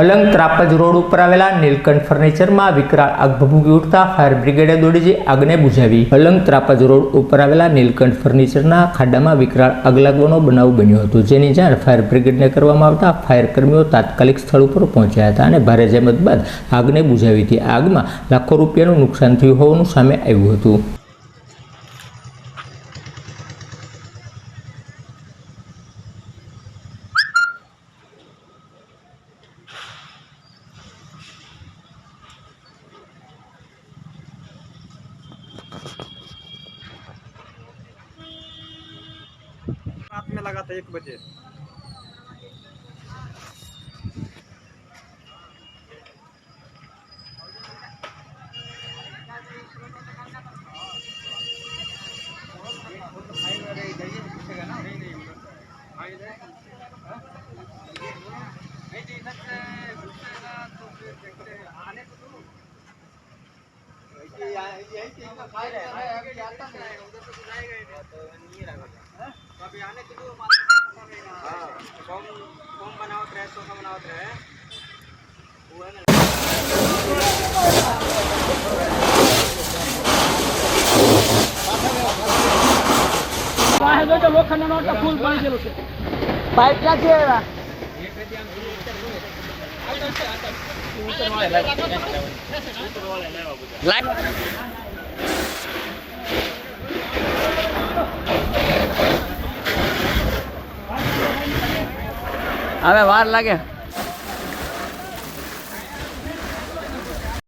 Alang Trapaj road ઉપર આવેલા નીલકંઠ ફર્નિચરમાં વિકરાળ આગ ભભૂકી ઉઠતા ફાયર બ્રિગેડે દોડી જઈ આગને બુઝાવી। અલંગ ત્રાપજ રોડ ઉપર આવેલા નીલકંઠ ફર્નિચરના ખાડામાં વિકરાળ આગ લાગવાનો બનાવ બન્યો હતો, જેની જાણ ફાયર બ્રિગેડને કરવામાં આવતા ફાયર કર્મીઓ તાત્કાલિક સ્થળ ઉપર પહોંચ્યા હતા અને ભારે જહેમત બાદ આગને બુઝાવી હતી। આગમાં લાખો રૂપિયાનું નુકસાન થયું હોવાનું સામે આવ્યું હતું। रात में लगा था 1 बजे। अभी आने के लिए फॉर्म बनावत रहे, तो बनावत रहे वो है ना बाहर जो लोखंड નો ફૂલ પાણી જેલો છે પાઇપ ક્યાં છે એવા હવે વાર લાગે।